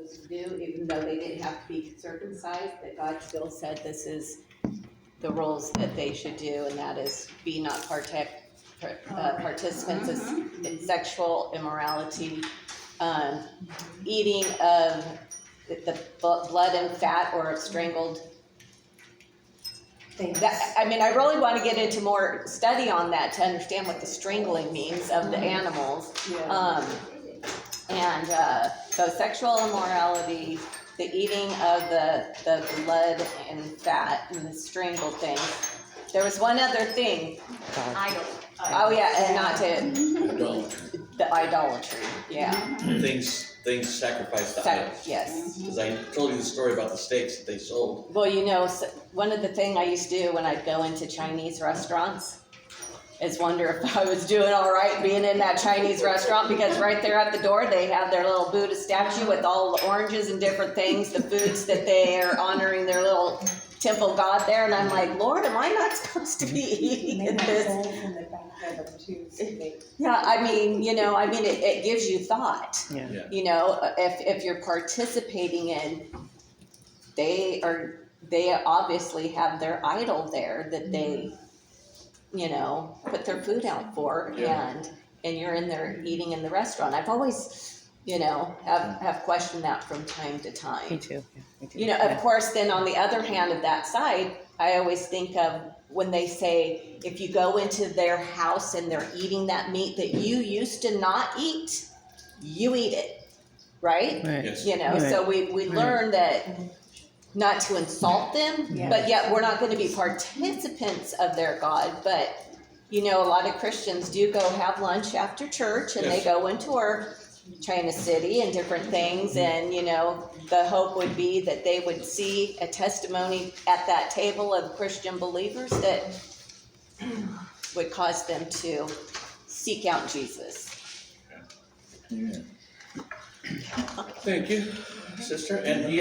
supposed to do, even though they didn't have to be circumcised, that God still said this is the rules that they should do, and that is be not participants in sexual immorality, eating of the blood and fat or of strangled. I mean, I really want to get into more study on that to understand what the strangling means of the animals. So sexual immorality, the eating of the blood and fat and the strangled thing. There was one other thing. Idol. Oh yeah, and not to the idolatry. Yeah. Things sacrificed to idols. Yes. Because I told you the story about the steaks that they sold. Well, one of the things I used to do when I'd go into Chinese restaurants is wonder if I was doing all right being in that Chinese restaurant, because right there at the door they have their little Buddha statue with all the oranges and different things, the foods that they are honoring their little temple god there, and I'm like, Lord, am I not supposed to be eating this? Yeah, I mean, it gives you thought. Yeah. If you're participating in, they obviously have their idol there that they, put their food out for, and you're in there eating in the restaurant. I've always, have questioned that from time to time. Me too. Of course, then on the other hand of that side, I always think of when they say, if you go into their house and they're eating that meat that you used to not eat, you eat it, right? Yes. So we learn that not to insult them, but yet we're not going to be participants of their God. But, a lot of Christians do go have lunch after church, and they go into our China City and different things, and the hope would be that they would see a testimony at that table of Christian believers that would cause them to seek out Jesus. Thank you, sister. And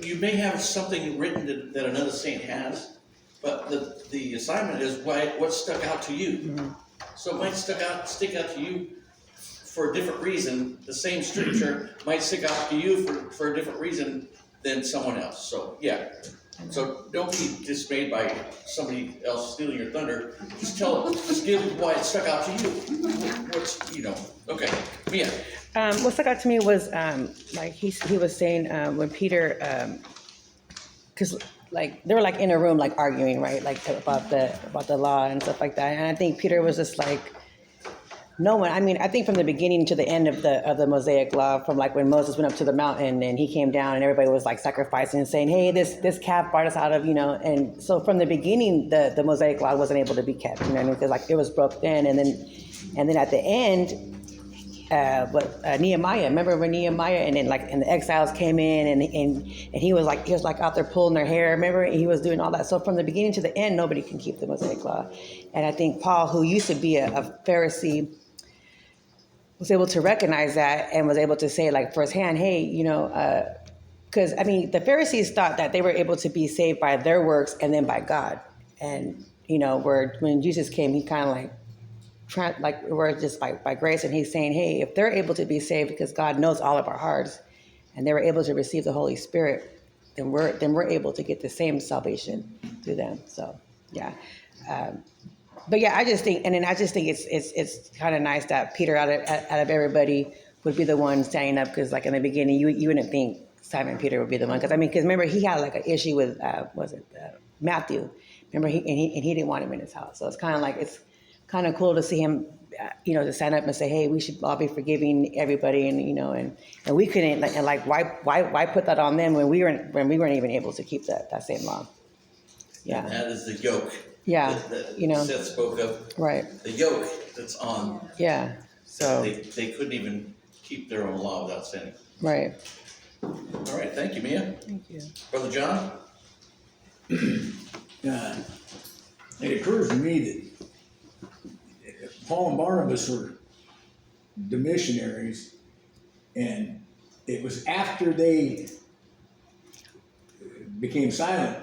you may have something written that another saint has, but the assignment is what stuck out to you. Mm-hmm. So it might stick out to you for a different reason. The same scripture might stick out to you for a different reason than someone else. So so don't be dismayed by somebody else stealing your thunder. Just give what stuck out to you. Okay, Mia. What stuck out to me was like he was saying when Peter, because like they were like in a room like arguing, right, like about the law and stuff like that, and I think Peter was just like, no one. I mean, I think from the beginning to the end of the Mosaic law, from like when Moses went up to the mountain and he came down and everybody was like sacrificing and saying, hey, this calf brought us out of, and so from the beginning the Mosaic law wasn't able to be kept, because like it was broke then, and then at the end, Nehemiah. Remember when Nehemiah and the exiles came in and he was like out there pulling their hair. Remember, he was doing all that. So from the beginning to the end, nobody can keep the Mosaic law. And I think Paul, who used to be a Pharisee, was able to recognize that and was able to say like firsthand, hey, because I mean the Pharisees thought that they were able to be saved by their works and then by God, and where when Jesus came, he kind of like we're just by grace, and he's saying, hey, if they're able to be saved because God knows all of our hearts, and they were able to receive the Holy Spirit, then we're able to get the same salvation through them. So yeah. But yeah, I just think it's kind of nice that Peter out of everybody would be the one standing up, because like in the beginning you wouldn't think Simon Peter would be the one, because remember he had like an issue with Matthew, remember he didn't want him in his house, so it's kind of cool to see him to stand up and say, hey, we should all be forgiving everybody, and we couldn't, and like why put that on them when we weren't even able to keep that same law. Yeah, And that is the yoke. Yeah, that Seth spoke of. Right. The yoke that's on. Yeah. So they couldn't even keep their own law without sinning. Right. All right, thank you, Mia. Thank you. Brother John? It occurs to me that Paul and Barnabas were the missionaries, and it was after they became silent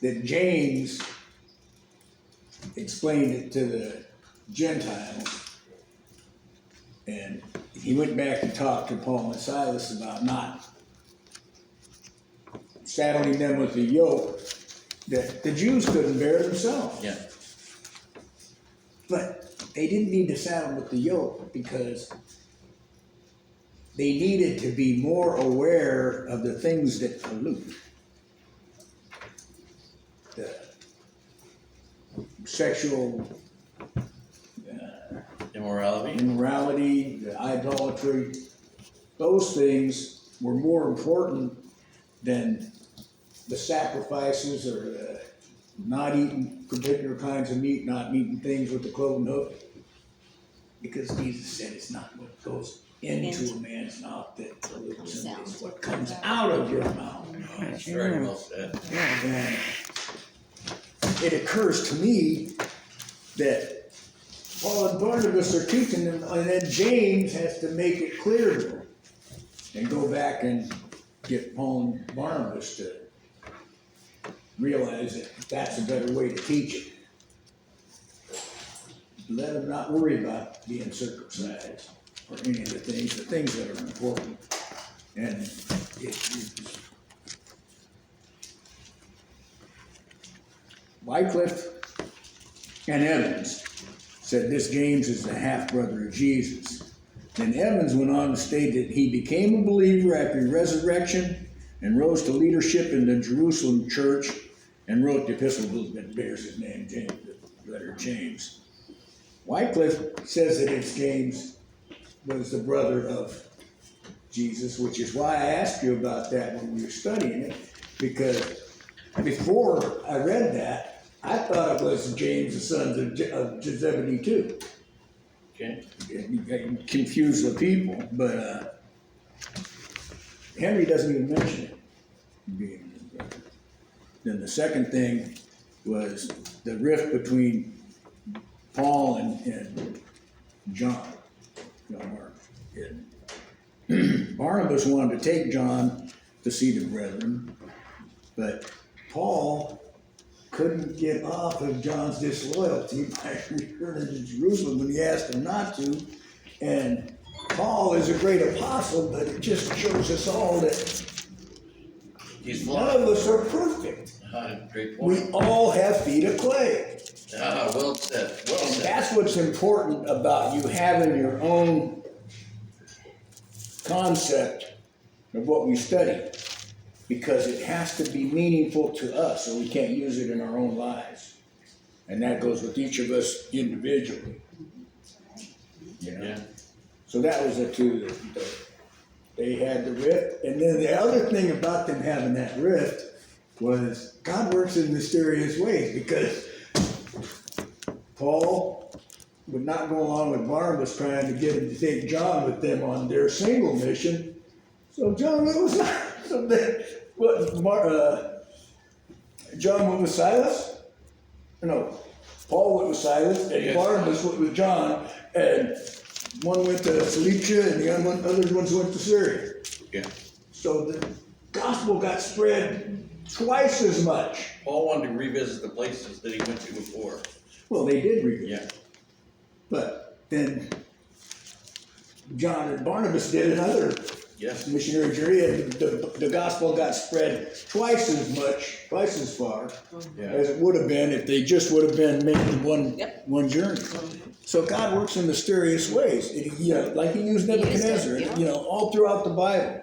that James explained it to the Gentiles. And he went back and talked to Paul and Silas about not saddling them with the yoke that the Jews couldn't bear themselves. Yeah. But they didn't need to saddle with the yoke because they needed to be more aware of the things that pollute. The sexual immorality, the idolatry, those things were more important than the sacrifices or not eating particular kinds of meat, not eating things with the cloven hoof. Because Jesus said it's not what goes into a man's mouth that pollutes him, it's what comes out of your mouth. That's very well said. And it occurs to me that Paul and Barnabas are teaching them, and then James has to make it clear to them. And go back and get Paul and Barnabas to realize that that's a better way to teach it. Let them not worry about being circumcised or any of the things that are important. And Wycliffe and Evans said this James is the half-brother of Jesus. Then Evans went on to state that he became a believer after resurrection and rose to leadership in the Jerusalem church and wrote the epistle that bears his name, James, the letter James. Wycliffe says that it's James was the brother of Jesus, which is why I asked you about that when we were studying it, because before I read that, I thought it was James, the son of Zebedee too. Okay. You confuse the people, but Henry doesn't even mention it being his brother. Then the second thing was the rift between Paul and John Mark. Barnabas wanted to take John to see the brethren, but Paul couldn't get off of John's disloyalty by returning to Jerusalem when he asked him not to. And Paul is a great apostle, but it just shows us all that He's none flawed. of us are perfect. Great We point. all have feet of clay. Well said. Well And said. that's what's important about you having your own concept of what we study, because it has to be meaningful to us, or we can't use it in our own lives. And that goes with each of us individually. You know? Yeah. So that was the two that they had the rift. And then the other thing about them having that rift was God works in mysterious ways, because Paul would not go along with Barnabas trying to get him to take John with them on their single mission. So John went with John went with Silas? No, Paul went with Silas, and Yes. Barnabas went with John, and one went to Cilicia, and the other ones went to Syria. Yeah. So the gospel got spread twice as much. Paul wanted to revisit the places that he went to before. Well, they did read it. Yeah. But then John and Barnabas did another Yes. missionary journey, and the gospel got spread twice as much, twice as far Yeah. as it would have been if they just would have been making Yep. one journey. So God works in mysterious ways. Like he used Nebuchadnezzar, yeah. all throughout the Bible.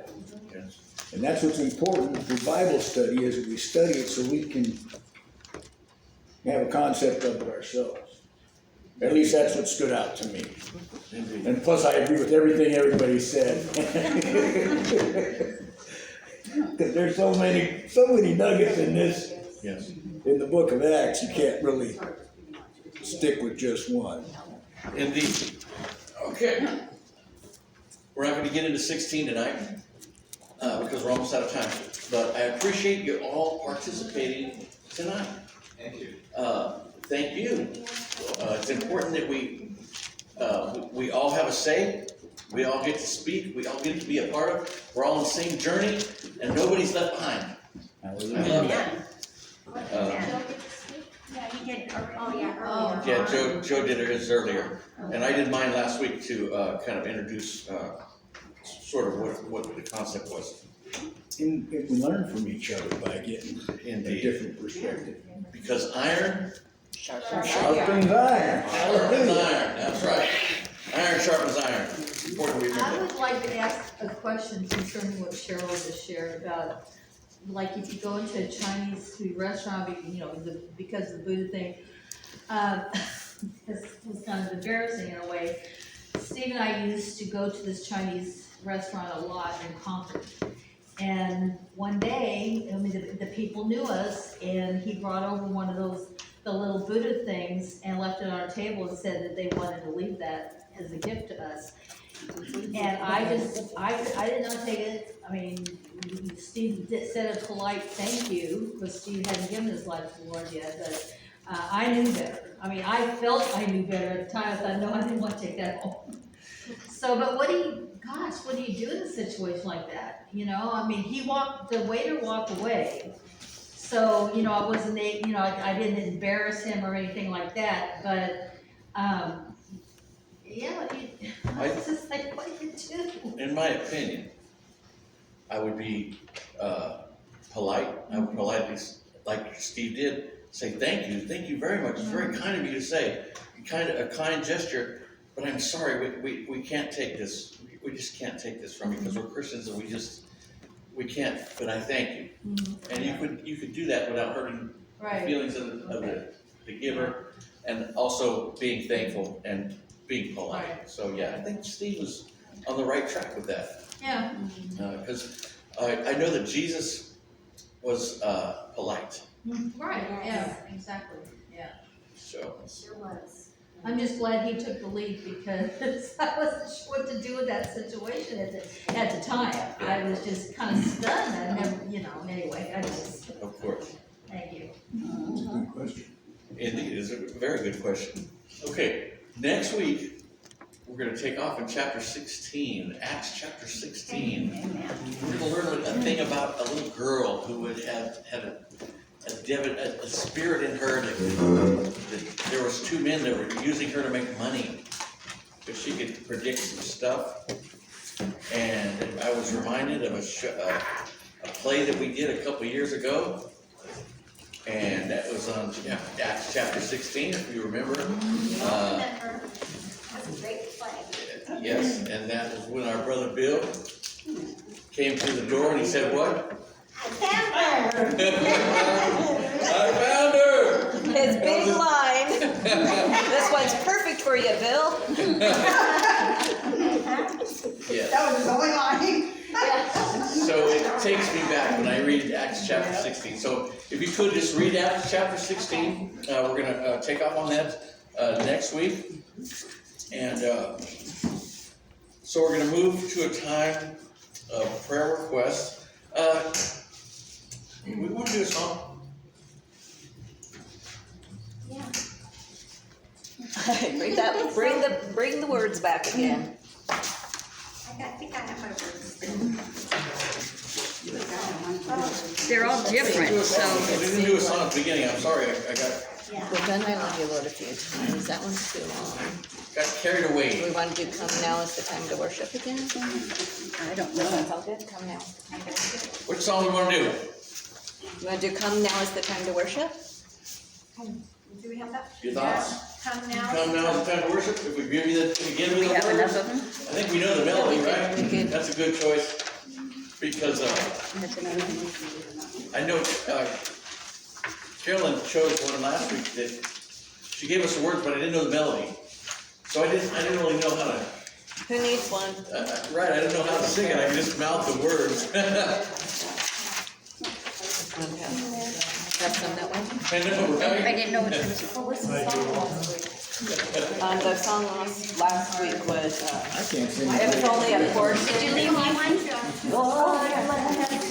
Yes. And that's what's important for Bible study, is we study it so we can have a concept of it ourselves. At least that's what stood out to me. Indeed. And plus, I agree with everything everybody said. Because there's so many nuggets in this, Yes. in the book of Acts, you can't really stick with just one. Indeed. Okay. We're not gonna get into 16 tonight, because we're almost out of time. But I appreciate you all participating tonight. Thank you. Thank you. It's important that we all have a say. We all get to speak. We all get to be a part of. We're all on the same journey, and nobody's left behind. I love that. Yeah, he did, oh, yeah, Oh. earlier. Yeah, Joe did his earlier, and I did mine last week to, kind of introduce, sort of what the concept was. And we learn from each other by getting a Indeed. different perspective. Because iron Sharpens iron. sharpens iron, that's right. Iron sharpens iron. Important we I remember would like to ask a question concerning what Cheryl just shared about, like, if you go into a Chinese food restaurant, because of the Buddha thing, this was kind of embarrassing in a way. Steve and I used to go to this Chinese restaurant a lot in Concord. And one day, I mean, the people knew us, and he brought over one of the little Buddha things and left it on our table and said that they wanted to leave that as a gift to us. And I did not take it. I mean, Steve said a polite thank you, because Steve hadn't given his life to the Lord yet, but I knew better. I mean, I felt I knew better at the time. I thought, no, I didn't want to take that home. So, but what do you do in a situation like that? You know, I mean, the waiter walked away. So, you know, I wasn't, I didn't embarrass him or anything like that, but, yeah, I was just like, what do you do? In my opinion, I would be, polite. I would politely, like Steve did, say thank you very much. It's very kind of you to say, a kind gesture, but I'm sorry, we can't take this. We just can't take this from you because we're Christians and we can't, but I thank you. And you could do that without hurting the Right. feelings of the giver, and also being thankful and being polite. Right. So yeah, I think Steve was on the right track with that. Yeah. Because I know that Jesus was polite, Right, yeah, exactly, yeah. so. It sure was. I'm just glad he took the lead because I wasn't sure what to do with that situation at the time. I was just kind of stunned. I never, anyway, Of course. thank you. That's a good question. Indeed, it's a very good question. Okay, next week, we're gonna take off in chapter 16, Acts chapter 16. We're gonna learn a thing about a little girl who had a spirit in her that there was two men that were using her to make money. But she could predict some stuff. And I was reminded of a play that we did a couple years ago. And that was on Acts chapter 16, if you remember. Remember, that's a great play. Yes, and that was when our brother Bill came through the door and he said, what? I found her. I found her! His big line. This one's perfect for you, Bill. Yes. That was his only line. So it takes me back when I read Acts chapter 16. So if you could just read Acts chapter 16, we're gonna take off on that next week. And so we're gonna move to a time of prayer requests. We want to do a song. Yeah. Bring the words back again. I think I have my words. They're all different, so. We didn't do a song at the beginning. I'm sorry. I got Yeah. We've done I Love You Lord a few times. That one's too long. carried Do away. we want to do Come Now Is the Time to Worship again? I don't know. That's all good. Come Now Is the Time to Worship. Which song we want to do? You want to do Come Now Is the Time to Worship? Do we have that? Your thoughts? Come now. Come now is the time to worship. If we give you We the have enough words, of them? I think we know the melody, we right? could. That's a good choice. Because That's another one. I know Carolyn chose one last week that she gave us the words, but I didn't know the melody. So I didn't really know how to, Who needs one? right, I didn't know how to sing it. I could just mouth the words. Have some that one? I know, I right? didn't know which ones. What was the song last week? The song last week was, I can't sing. it was only a chorus. Did you leave me one? Lord, let